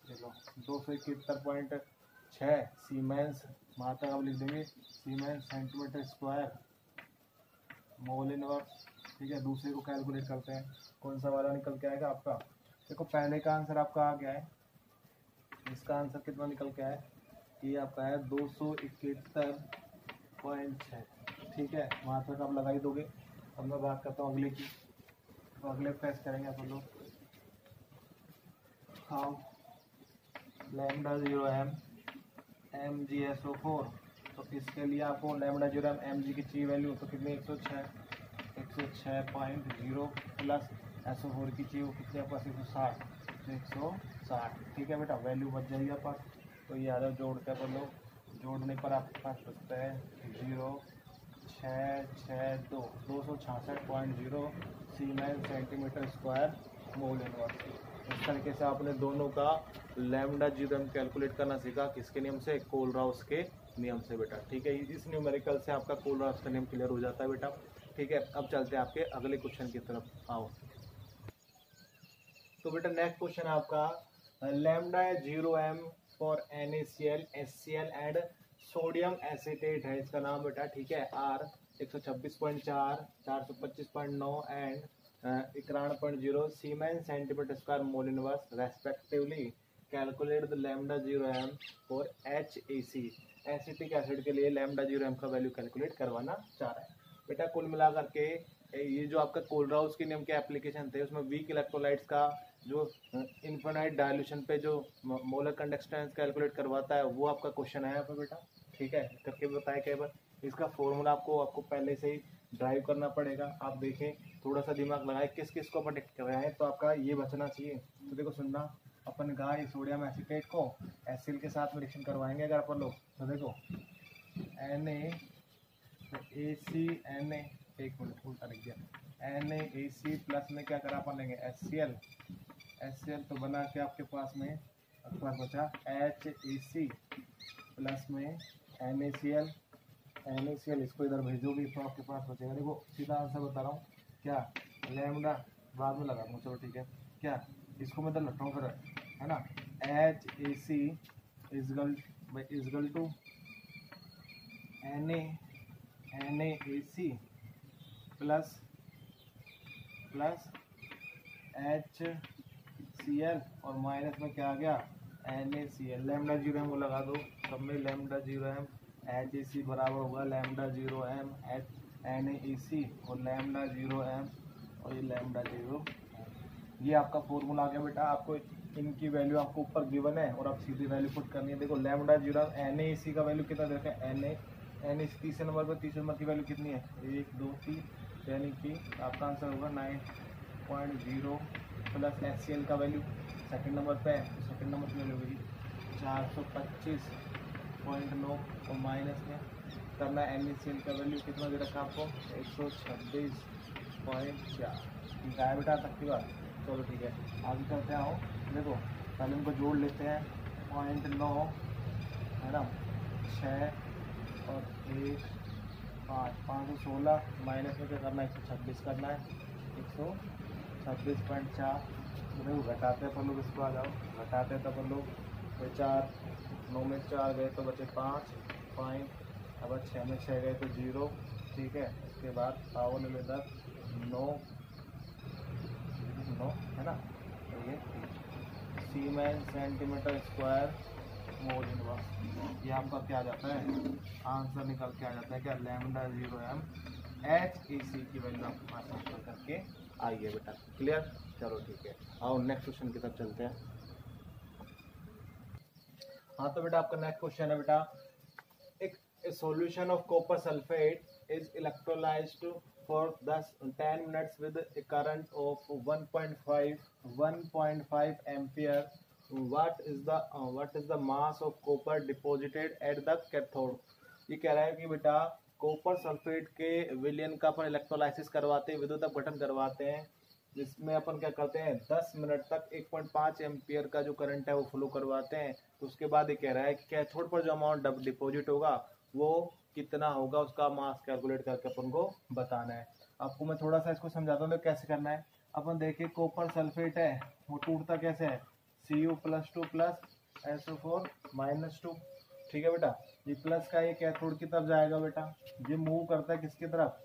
चलो 271.6 सीमेंस, वहाँ तक आप लिख देंगे siemens centimetre square mole inverse. ठीक है, दूसरे को कैलकुलेट करते हैं, कौन सा वाला निकल के आएगा आपका। देखो पहले का आंसर आपका आ गया है, इसका आंसर कितना निकल के आया, ये आपका है 271.6। ठीक है, वहाँ तक आप लगा ही दोगे। अब मैं बात करता हूँ अगले की, तो अगले प्रेस करेंगे अपन लोग। हाउ लैम्डा 0m MgSO4, तो इसके लिए आपको लैम्डा 0m mg की चाहिए वैल्यू, तो कितनी 106.0 प्लस SO4 की चाहिए वो कितने पास 160। ठीक है बेटा, वैल्यू बच जाएगी आपके पास। तो ये आधा जोड़ते हैं अपन लोग, जोड़ने पर आपके पास बचता है 266.0 siemens centimetre square mole inverse. इस तरीके से आपने दोनों का लैम्डा 0m कैलकुलेट करना सीखा, किसके नियम से, कोलराउस के नियम से बेटा। ठीक है, इस न्यूमेरिकल से आपका कोलराउस का नियम क्लियर हो जाता है बेटा। ठीक है, अब चलते हैं आपके अगले क्वेश्चन की तरफ। आओ तो बेटा नेक्स्ट क्वेश्चन आपका lambda 0m for NaCl HCl and sodium acetate है इसका नाम बेटा। ठीक है, R 126.4 425.9 and 91.0 siemens centimetre square mole inverse respectively. Calculate the lambda 0m for HAC। Acetic acid के लिए लैम्डा 0m का वैल्यू कैलकुलेट करवाना चाह रहा है बेटा। कुल मिलाकर के ये जो आपका कोलराउस के नियम के एप्लीकेशन थे, उसमें वीक इलेक्ट्रोलाइट्स का जो इन्फिनाइट डायल्यूशन पे जो मोलर कंडक्टेंस कैलकुलेट करवाता है, वो आपका क्वेश्चन है यहाँ पे बेटा। ठीक है, करके बताया कई बार। इसका फॉर्मूला आपको पहले से ही ड्राइव करना पड़ेगा। आप देखें, थोड़ा सा दिमाग लगाए, किस किस को अपन कर रहे हैं, तो आपका ये बचना चाहिए। तो देखो सुनना, अपन कहा सोडियम एसीटेट को एसिल के साथ में रिएक्शन करवाएंगे अगर अपन लोग, तो देखो NaACNA, एक मिनट उल्टा लिख दिया, NaAC प्लस में क्या करा अपन लेंगे HCl, तो बना के आपके पास में बचा HAC प्लस में NaCl, इसको इधर भेजोगे तो आपके पास बचेगा। देखो सीधा आंसर बता रहा हूँ, क्या लैम्डा बाद में लगा दूँ, चलो ठीक है, क्या इसको मैं इधर लटा हूँ फिर, है ना। HAC is equal to NaAC plus HCl और माइनस में क्या आ गया NaCl। लैम्डा 0m वो लगा दो, सब में लैम्डा 0m HAC बराबर होगा लैम्डा 0m NaAC और लैम्डा 0m और ये लैम्डा 0। ये आपका फॉर्मूला आ गया बेटा। आपको इनकी वैल्यू आपको ऊपर गिवन है और आप सीधी वैल्यू पुट करनी है। देखो लैम्डा 0 NaAC का वैल्यू कितना देते हैं, NaAC तीसरे नंबर पर, तीसरे नंबर की वैल्यू कितनी है 1 2 3, यानी कि आपका आंसर होगा 9.0 प्लस HCl का वैल्यू सेकंड नंबर पे है, सेकंड नंबर की वैल्यू होगी 425.9 और माइनस में करना NaCl का वैल्यू कितना दे रखा आपको 126.4। ठीक है बेटा, तक की बात। चलो ठीक है, आगे करते आओ। देखो पहले इनको जोड़ लेते हैं, 0.9 है ना, 6 और 1 5, 516 माइनस में क्या करना है 126 करना है, 126.4। तो घटाते हैं अपन लोग, इसको आ जाओ, घटाते हैं तो अपन लोग 4 9 में 4 गए तो बचे 5 पॉइंट, अब 6 में 6 गए तो 0। ठीक है, उसके बाद पावर ले 10 9 है ना, तो ये siemens centimetre square mole inverse. ये आपका क्या आ जाता है, आंसर निकल के आ जाता है क्या, लैम्डा 0m HAC की वैल्यू आपके पास आंसर करके आई है बेटा। क्लियर, चलो ठीक है, आओ नेक्स्ट क्वेश्चन की तरफ चलते हैं। हाँ तो बेटा आपका नेक्स्ट क्वेश्चन है बेटा, एक solution of copper sulphate is electrolysed for 10 minutes with a current of 1.5 ampere. What is the mass of copper deposited at the cathode? ये कह रहा है कि बेटा कॉपर सल्फेट के विलयन का अपन इलेक्ट्रोलाइसिस करवाते हैं, विद्युत अपघटन करवाते हैं, जिसमें अपन क्या करते हैं 10 मिनट तक 1.5 एम्पियर का जो करंट है वो फ्लो करवाते हैं। तो उसके बाद ये कह रहा है कि कैथोड पर जो अमाउंट डिपॉजिट होगा वो कितना होगा, उसका मास कैलकुलेट करके अपन को बताना है। आपको मैं थोड़ा सा इसको समझाता हूँ तो कैसे करना है। अपन देखिए कॉपर सल्फेट है, वो टूटता कैसे है, Cu+2 प्लस SO4 -2। ठीक है बेटा, ये प्लस का ये कैथोड की तरफ जाएगा बेटा, ये मूव करता है किसकी तरफ,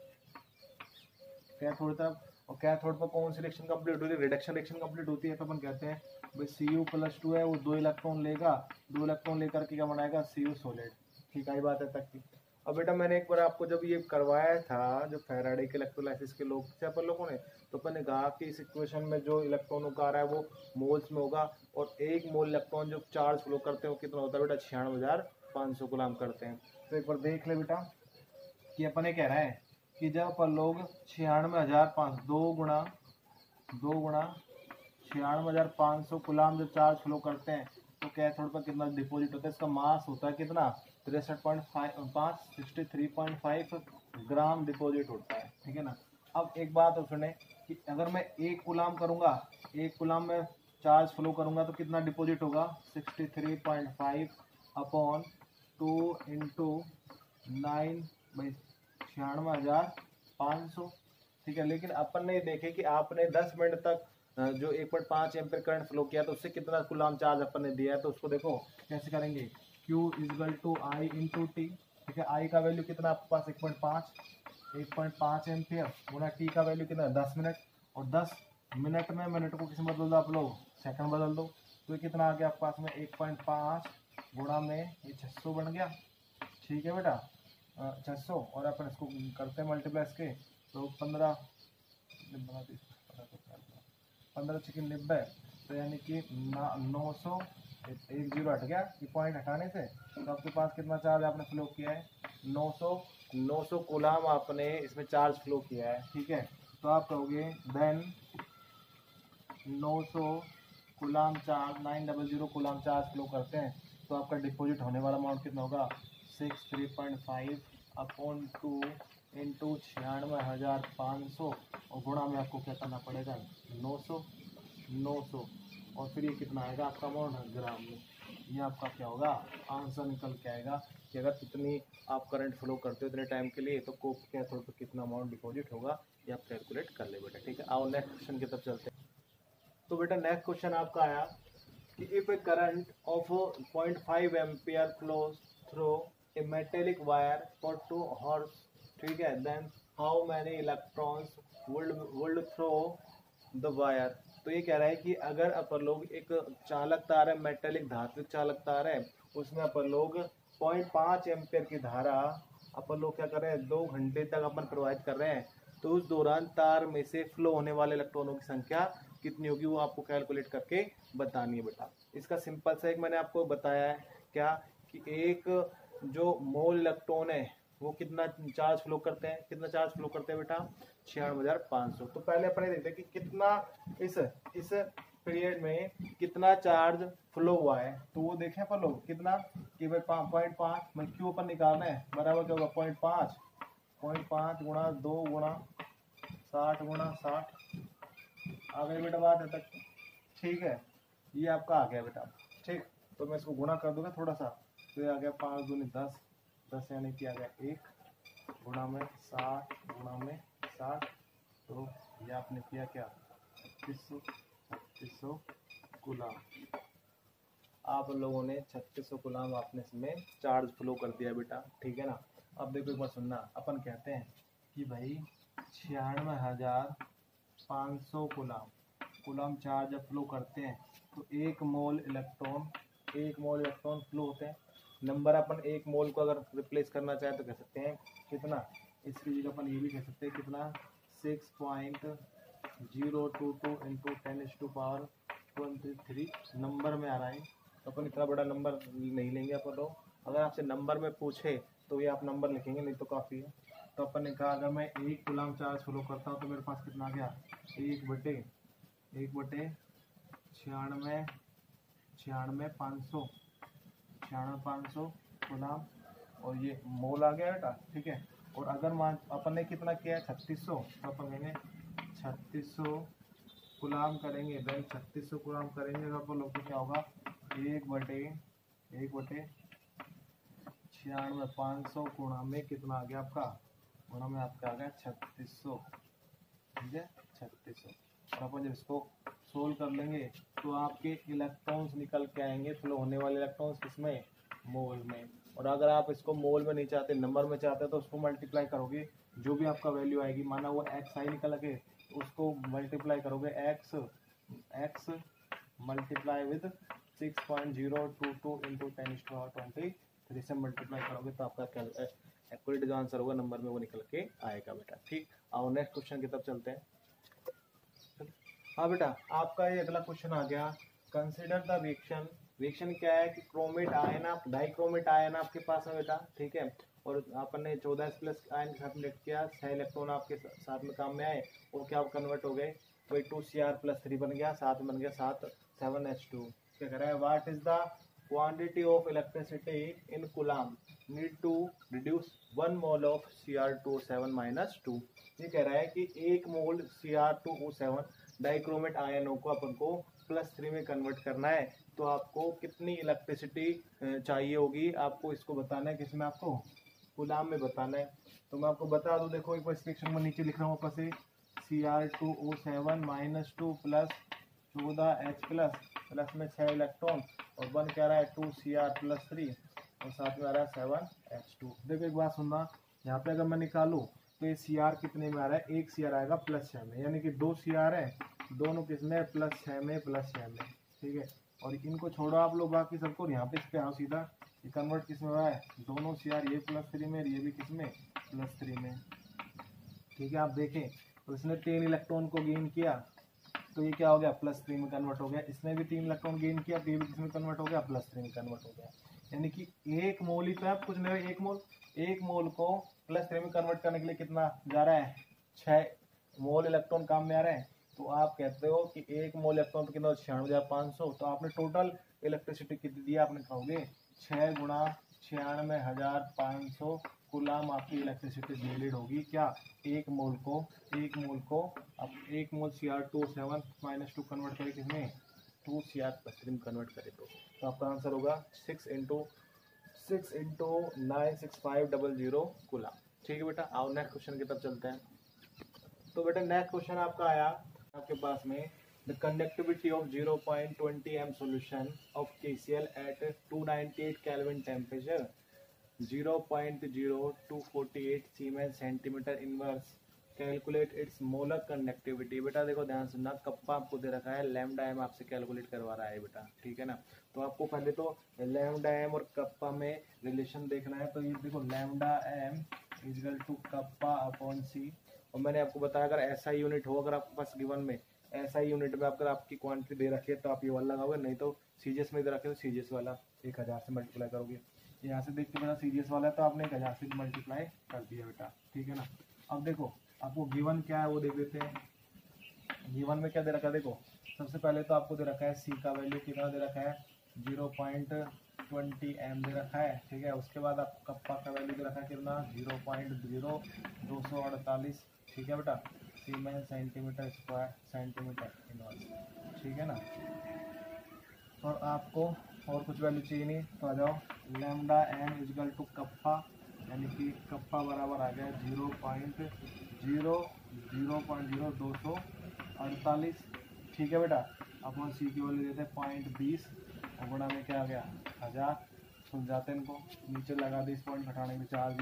कैथोड तरफ। और कैथोड पर कौन सी रिएक्शन कंप्लीट होती है, रिडक्शन रिएक्शन कंप्लीट होती है। तो अपन कहते हैं भाई Cu+2 है, वो 2 इलेक्ट्रॉन लेगा, 2 इलेक्ट्रॉन लेकर के क्या बनाएगा, Cu सॉलिड। ठीक है, बात है तक की। अब बेटा मैंने एक बार आपको जब ये करवाया था, जो फैराडे के इलेक्ट्रोलाइसिस के लोग थे अपन लोगों ने, तो अपन ने कहा कि इस इक्वेशन में जो इलेक्ट्रॉनों का आ रहा है वो मोल्स में होगा, और 1 मोल इलेक्ट्रॉन जो चार्ज फ्लो करते हैं वो कितना होता है बेटा, 96,500 कूलम करते हैं। तो एक बार देख ले बेटा कि अपन ये कह रहा है कि जब अपन लोग 96,500 दो गुणा 96,500 कूलम जब चार्ज फ्लो करते हैं तो कैथोड पर कितना डिपॉजिट होता है, इसका मास होता है कितना, 63.5 ग्राम डिपॉजिट होता है। ठीक है ना। अब एक बात और सुने कि अगर मैं 1 कूलम करूंगा, 1 कूलम में चार्ज फ्लो करूंगा तो कितना डिपॉजिट होगा, 63.5 अपॉन 2 इंटू 9/96,500। ठीक है, लेकिन अपन ने देखे कि आपने 10 मिनट तक जो 1.5 एम्पीयर करंट फ्लो किया तो उससे कितना कूलम चार्ज अपन ने दिया है। तो उसको देखो कैसे करेंगे, Q = I × T। ठीक है, I का वैल्यू कितना आपके पास 1.5 एम्पीयर गुना T का वैल्यू कितना 10 मिनट, और 10 मिनट में मिनट को किस में बदल दो आप लोग, सेकंड बदल दो। तो ये कितना आ गया आपके पास में 1.5 गुणा में ये 600 बन गया। ठीक है बेटा, 600 और अपन इसको करते हैं मल्टीप्लाई इसके, तो 15 चिकन 90, तो यानी कि 900, एक जीरो हट गया ये पॉइंट हटाने से, तो आपके पास कितना चार्ज आपने फ्लो किया है, 900 कूलम आपने इसमें चार्ज फ्लो किया है। ठीक है, तो आप कहोगे then 900 coulomb charge 900 coulomb charge flow करते हैं तो आपका डिपॉजिट होने वाला अमाउंट कितना होगा, 63.5 अपॉन 2 इंटू 96,500 और गुणा में आपको क्या करना पड़ेगा, 900 और फिर ये कितना आएगा आपका अमाउंट ग्राम में। ये आपका क्या होगा, आंसर निकल के आएगा कि अगर इतनी आप करंट फ्लो करते हो इतने टाइम के लिए तो कोप कैथोड पर कितना अमाउंट डिपॉजिट होगा, ये आप कैलकुलेट कर ले बेटा। ठीक है, आओ नेक्स्ट क्वेश्चन की तरफ चलते हैं। तो बेटा नेक्स्ट क्वेश्चन आपका आया कि if a current of 0.5 ampere flows through a metallic wire for 2 hours, ठीक है, then how many electrons would through the wire. तो ये कह रहा है कि अगर अपन लोग एक चालक तार है, मेटेलिक धात्विक चालक तार है, उसमें अपन लोग 0.5 एम्पियर की धारा अपन लोग क्या कर रहे हैं, 2 घंटे तक अपन प्रवाहित कर रहे हैं, तो उस दौरान तार में से फ्लो होने वाले इलेक्ट्रॉनों की संख्या कितनी होगी वो आपको कैलकुलेट करके बतानी है बेटा। इसका सिंपल सा एक मैंने आपको बताया है क्या, कि एक जो मोल इलेक्ट्रॉन है वो कितना चार्ज फ्लो करते हैं, कितना चार्ज फ्लो करते हैं बेटा, 96,500। तो पहले अपन ये देखते हैं कि कितना इस पीरियड में कितना चार्ज फ्लो हुआ है। तो वो देखें अपन लोग कितना कि भाई 0.5 में क्यों अपन निकालना है, बराबर क्या होगा 0.5 गुणा 2 गुणा 60 गुणा 60 आ गई बेटा बात है तक। ठीक है, ये आपका आ गया बेटा। ठीक, तो मैं इसको गुणा कर दूंगा थोड़ा सा, तो ये आ गया 5 दूनी 10, 10 यानी कि आ गया 1 गुणा में 60 गुणा में 60, तो ये आपने किया क्या 3600 कूलम। आप लोगों ने 3600 कूलम आपने इसमें चार्ज फ्लो कर दिया बेटा। ठीक है ना। अब देखो एक बार सुनना, अपन कहते हैं कि भाई 96,500 कूलम चार्ज जब फ्लो करते हैं तो 1 मोल इलेक्ट्रॉन फ्लो होते हैं। नंबर अपन 1 मोल को अगर रिप्लेस करना चाहे तो कह सकते हैं कितना, इसकी जगह अपन ये भी कह सकते हैं कितना 6.022 इंटू 10⁻23 नंबर में आ रहा है। तो अपन इतना बड़ा नंबर नहीं लेंगे अपन लोग, अगर आपसे नंबर में पूछे तो ये आप नंबर लिखेंगे, नहीं तो काफ़ी है। तो अपन ने कहा अगर मैं 1 कूलम चार्ज फ्लो करता हूँ तो मेरे पास कितना आ गया 96,500 कूलम, और ये मोल आ गया बेटा। ठीक है, और अगर मान अपन ने कितना किया है 3600, तो अपन कहेंगे 3600 कूलम करेंगे, देन 3600 कूलम करेंगे तो अपन लोग क्या होगा 1/96,500 गुणा में कितना आ गया आपका, गुणा में आपका आ गया 3600। ठीक है 3600। और अपन जब इसको सोल्व कर लेंगे तो आपके इलेक्ट्रॉन्स निकल के आएंगे, फ्लो होने वाले इलेक्ट्रॉन्स किसमें, मोल में। और अगर आप इसको मोल में नहीं चाहते, नंबर में चाहते तो उसको मल्टीप्लाई करोगे, जो भी आपका वैल्यू आएगी, माना वो एक्स आई निकल के, उसको मल्टीप्लाई करोगे एक्स मल्टीप्लाई विद 6.022 इंटू 10⁻23 से मल्टीप्लाई करोगे तो आपका एक्यूरेट जो आंसर होगा नंबर में वो निकल के आएगा बेटा। ठीक, और नेक्स्ट क्वेश्चन की तरफ चलते हैं। हाँ बेटा, आपका ये अगला क्वेश्चन आ गया, कंसिडर द रिएक्शन। रिएक्शन क्या है कि क्रोमेट आयन, आप डाइक्रोमेट आयन आपके पास है बेटा, ठीक है, और आपने 14s+ आयन के साथ रिएक्ट किया, 6 इलेक्ट्रॉन आपके साथ में काम में आए, और क्या कन्वर्ट हो गए, वही 2Cr+3 बन गया, साथ में बन गया 7H2। क्या कह रहा है, what is the quantity of electricity in coulomb need to reduce 1 mole of Cr2O7 -2। ये कह रहा है कि 1 मोल Cr2O7 डाइक्रोमेट आयनों को अपन को +3 में कन्वर्ट करना है, तो आपको कितनी इलेक्ट्रिसिटी चाहिए होगी, आपको इसको बताना है, किसमें, आपको कूलम में बताना है। तो मैं आपको बता दूं, देखो एक बार सेक्शन में नीचे लिख रहा हूँ ऊपर से, Cr2O7 -2 प्लस 14H प्लस में 6 इलेक्ट्रॉन, और 1 कह रहा है 2Cr+3, और साथ में आ रहा है 7H2। देखो एक बात सुनना, यहाँ पे अगर मैं निकालूँ तो ये Cr कितने में आ रहा है, एक Cr आएगा +6 में, यानी कि 2 Cr है, दोनों किसमें, +6 में, +6 में, ठीक है। और इनको छोड़ो आप लोग बाकी सबको, यहाँ पे इस पे आओ सीधा, ये कन्वर्ट किसमें हुआ है, दोनों Cr, ये +3 में, ये भी किसमें, +3 में, ठीक है। आप देखें तो इसने 3 इलेक्ट्रॉन को गेन किया, तो ये क्या हो गया, +3 में कन्वर्ट हो गया। इसने भी 3 इलेक्ट्रॉन गेन किया, तो ये भी किसमें कन्वर्ट हो गया, +3 में कन्वर्ट हो गया। यानी कि 1 मोल ही तो है, कुछ नहीं, 1 मोल को +3 में कन्वर्ट करने के लिए कितना जा रहा है, 6 मोल इलेक्ट्रॉन काम में आ रहे हैं। तो आप कहते हो कि 1 मोल इलेक्ट्रॉन तो कितना, 96,500। तो आपने टोटल इलेक्ट्रिसिटी कितनी दी, आपने कहोगे 6 गुणा 96,500 कूलम आपकी इलेक्ट्रिसिटी जनरेट होगी। क्या, 1 मोल को अब 1 मोल Cr2O7 -2 कन्वर्ट करें किसमें, 2Cr+3 में कन्वर्ट करें, तो आपका आंसर होगा 6 × 96500 कूलम। ठीक है बेटा, आओ नेक्स्ट क्वेश्चन की तरफ चलते हैं। तो बेटा नेक्स्ट क्वेश्चन आपका आया आपके पास में, the conductivity of 0.20 m solution of KCl at 298 kelvin temperature 0.0248 siemens centimetre inverse, calculate its molar conductivity. बेटा देखो ध्यान सुनना, कप्पा आपको दे रखा है, लैम्डा एम आपसे कैलकुलेट करवा रहा है बेटा, ठीक है ना। तो आपको पहले तो लैम्डा एम और कप्पा में रिलेशन देखना है। तो ये देखो lambda M equal to kappa upon C, और मैंने आपको बताया अगर ऐसा यूनिट हो, अगर आपके पास गिवन में ऐसा यूनिट में अगर आपकी क्वांटिटी दे रखी है तो आप ये वाला लगाओगे, नहीं तो सीजीएस में दे रखे तो सीजीएस वाला 1000 से मल्टीप्लाई करोगे। यहाँ से देख के बेटा सीजीएस वाला है तो आपने 1000 से मल्टीप्लाई कर दिया बेटा, ठीक है ना। अब देखो आपको गिवन क्या है वो देख देते हैं। गिवन में क्या दे रखा है, देखो सबसे पहले तो आपको दे रखा है सी का वैल्यू कितना दे रखा है, 0.20 m दे रखा है, ठीक है। उसके बाद आपको कप्पा का वैल्यू दे रखा है कितना, 0.0248, ठीक है बेटा, siemens centimetre square centimetre inverse, ठीक है ना। और आपको और कुछ वैल्यू चाहिए नहीं, तो आ जाओ lambda M equal to kappa, यानी कि कप्पा बराबर आ गया 0.0248, ठीक है बेटा। अपन सी की वैल्यू देते हैं 0.20, और बड़ा में क्या आ गया 1000, सुन जाते हैं इनको, नीचे लगा दी इस पॉइंट घटाने में 4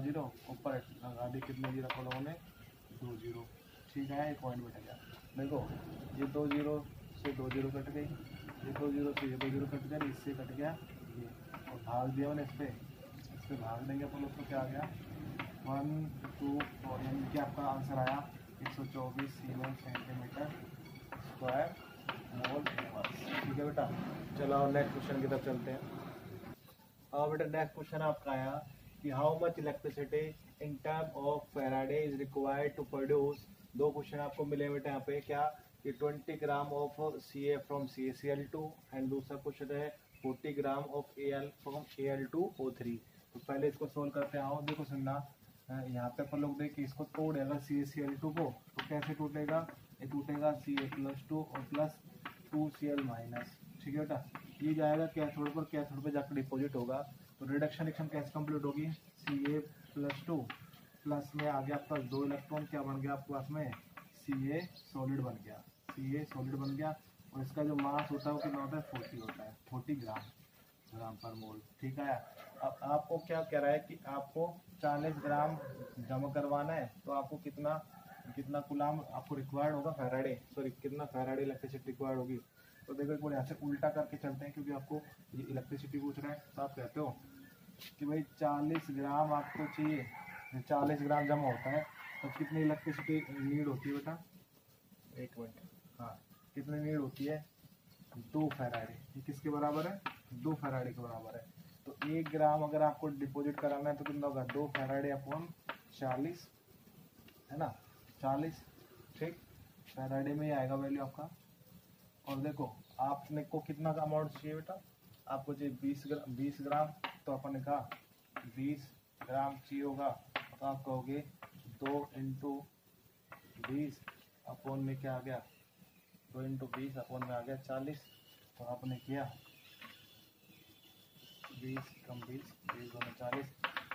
0, ऊपर लगा दी कितने जीरो को लोगों ने, 2 0, ठीक है। एक पॉइंट बैठ गया, देखो ये 2 0 से 2 0 कट गई, ये 2 0 से ये 2 0 कट गया, इससे कट गया ये, और भाग दिया मैंने इस पर भाग देंगे अपन लोग, तो क्या आ गया 1 2 4, यानी कि आपका आंसर आया 124 siemens centimetre square mole inverse, ठीक है बेटा। चलो नेक्स्ट क्वेश्चन की तरफ चलते हैं। अब बेटा नेक्स्ट क्वेश्चन आपका आया कि how much electricity in term of Faraday is required to produce. 2 question आपको मिले बेटा यहाँ पे, क्या कि 20 gram of Ca from CaCl2, and दूसरा क्वेश्चन है 40 gram of Al from Al2O3। तो पहले इसको सोल्व करते हैं। आओ देखो सुनना, यहाँ पे अपन लोग देखिए इसको तोड़े अगर CaCl2 को, तो कैसे टूटेगा, ये टूटेगा Ca+2 और +2Cl-, ठीक है बेटा। ये जाएगा कैथोड पर, कैथोड पे जाकर डिपॉजिट होगा, तो रिडक्शन रिएक्शन कैसे कंप्लीट होगी, Ca+2 प्लस में आ गया आपका 2 इलेक्ट्रॉन, क्या बन गया आपके पास में Ca सॉलिड बन गया, Ca सॉलिड बन गया। और इसका जो मास होता है वो कितना होता है 40 होता है, 40 ग्राम पर मोल। ठीक है, अब आपको क्या कह रहा है कि आपको 40 ग्राम जमा करवाना है, तो आपको कितना कितना कूलाम आपको रिक्वायर्ड होगा, फैराडे, सॉरी कितना फैराडे इलेक्ट्रिसिटी रिक्वायर्ड होगी। तो देखो एक बार यहाँ से उल्टा करके चलते हैं, क्योंकि आपको ये इलेक्ट्रिसिटी पूछ रहा है। तो आप कहते हो कि भाई 40 ग्राम आपको चाहिए, 40 ग्राम जमा होता है तो कितनी इलेक्ट्रिसिटी नीड होती है बेटा, एक मिनट, हाँ कितनी नीड होती है 2 फैराडे। ये किसके बराबर है 2 फैराडे के बराबर है। तो 1 ग्राम अगर आपको डिपॉजिट कराना है तो कितना होगा 2 फैराडे अपॉन 40, है ना 40, ठीक फैराडे में ही आएगा वैल्यू आपका। और देखो आपने को कितना का अमाउंट चाहिए बेटा, आपको चाहिए 20 ग्राम, तो अपन ने कहा 20 ग्राम चाहिए होगा, तो आप कहोगे 2 इंटू 20 अपॉन में क्या आ गया 2 इंटू 20 अपॉन में आ गया 40। तो आपने किया 20 कम 20 दोनों 40,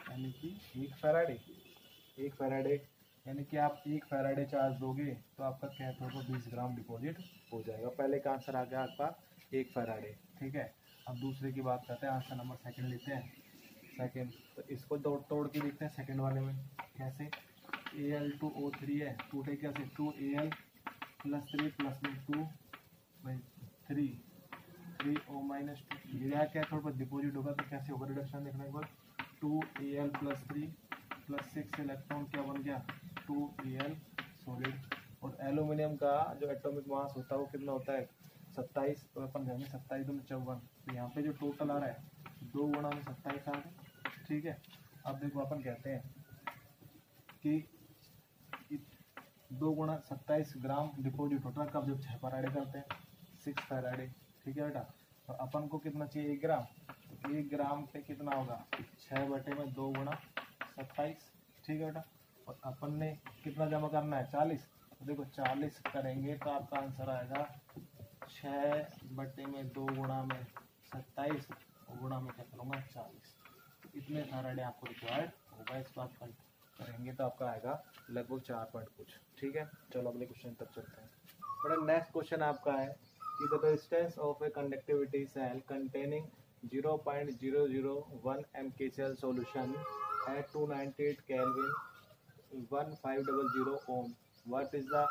यानी कि 1 फैराडे यानी कि आप 1 फैराडे चार्ज दोगे तो आपका कैथोड को 20 ग्राम डिपॉजिट हो जाएगा। पहले का आंसर आ गया आपका 1 फैराडे। ठीक है, अब दूसरे की बात करते हैं, आंसर नंबर सेकंड लेते हैं। सेकंड, तो इसको तोड़ के देखते हैं सेकंड वाले में कैसे। Al2O3 है, टूटे कैसे 2Al प्लस 3 प्लस में 2 बाई 3O-2, ये कैथोड पर डिपॉजिट होगा तो कैसे होगा रिडक्शन देखने के बाद 2Al प्लस 3 प्लस 6 इलेक्ट्रॉन क्या बन गया 2Al सॉलिड। और एल्यूमिनियम का जो एटॉमिक मास होता है वो कितना होता है 27, तो अपन कहेंगे 27 दूनी 54। तो यहाँ पे जो टोटल आ रहा है 2 गुणा में 27 आ गया। ठीक है, अब देखो अपन कहते हैं कि 2 गुणा 27 ग्राम डिपॉजिट होता है कब, जब 6 फैराडे करते हैं 6 फैराडे। ठीक है बेटा, तो अपन को कितना चाहिए 1 ग्राम, तो 1 ग्राम पे कितना होगा 6 बटे में 2 गुणा 27। ठीक है बेटा, और अपन ने कितना जमा करना है 40, तो देखो 40 करेंगे तो आपका आंसर आएगा 6 बटे में 2 गुणा में 27 और गुणा में क्या करूँगा 40। तो इतने फैराडे आपको रिक्वायर्ड होगा, इस बात पर करेंगे तो आपका आएगा लगभग 4 पॉइंट कुछ। ठीक है, चलो अगले क्वेश्चन तक चलते हैं। बड़ा नेक्स्ट क्वेश्चन आपका है कि the resistance of a conductivity cell containing 0.001 mkcl solution at 298 Kelvin 1500 ohm. What is the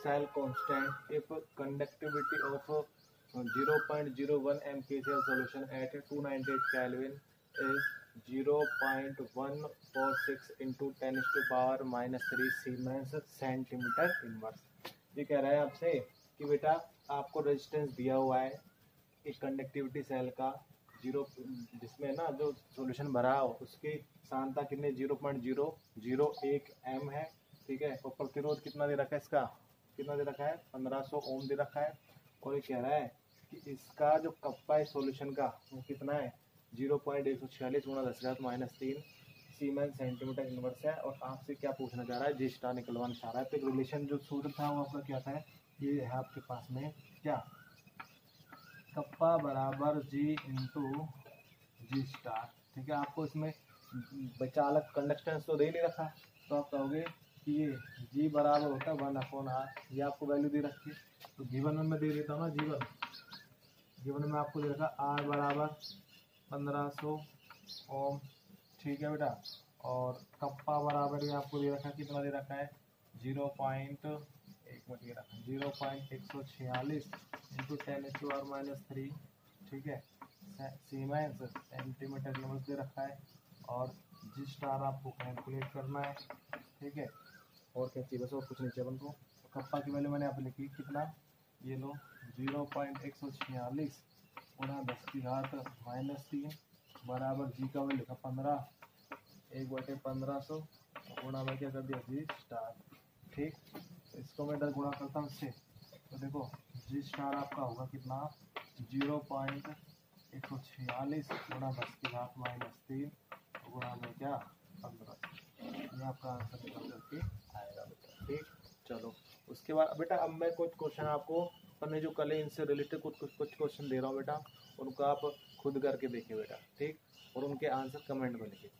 cell constant if conductivity of 0.01 mkcl solution at 298 Kelvin is 0.146 into 10⁻³ Siemens centimetre inverse. ये कह रहा है आपसे कि बेटा आपको रेजिस्टेंस दिया हुआ है एक कंडक्टिविटी सेल का 0, जिसमें ना जो सॉल्यूशन भरा हो उसकी सांद्रता कितने 0.001 m है। ठीक है, और प्रतिरोध कितना दे रखा है, इसका कितना दे रखा है 1500 ओम दे रखा है। और ये कह रहा है कि इसका जो कप्पा है सॉल्यूशन का वो कितना है 0.146 × 10⁻³ सीमेंस सेंटीमीटर इनवर्स है। और आपसे क्या पूछना चाह रहा है, जी स्टार निकलवाना चाह रहा है। तो एक रिलेशन जो सूत्र था वो आपका क्या था, ये है आपके पास में क्या कप्पा बराबर जी इंटू जी स्टार। ठीक है, आपको इसमें चालक कंडक्टेंस तो दे नहीं रखा, तो आप कहोगे कि ये जी बराबर होता है 1/r, ये आपको वैल्यू दे रखी है। तो जीवन में मैं दे देता हूँ ना, जीवन में आपको दे रखा आर बराबर 1500 ओम। ठीक है बेटा, और कप्पा बराबर ये आपको दे रखा है, कितना दे रखा है 0.146 इंटू 10⁻³ ठीक है, सीमेंस सेंटीमीटर इनवर्स दे रखा है। और जी स्टार आपको कैलकुलेट करना है। ठीक है, और क्या चाहिए बस, और कुछ नहीं चाहिए अपन को। कप्पा की वैल्यू मैंने यहाँ पे लिखी कितना, ये लो 0.146 × 10⁻³ बराबर जी का वैल्यू लिखा 15 1/1500 गुणा में क्या कर दिया जी स्टार। ठीक, इसको मैं 10 गुणा करता हूँ इससे, तो देखो जी स्टार आपका होगा कितना 0.146 × 10⁻³ गुणा में क्या 15। ये आपका आंसर निकल करके आएगा बेटा। ठीक, चलो उसके बाद बेटा अब मैं कुछ क्वेश्चन आपको अपने जो कल इनसे रिलेटेड कुछ क्वेश्चन दे रहा हूँ बेटा, उनको आप खुद करके देखिए बेटा। ठीक, और उनके आंसर कमेंट में लिखिए।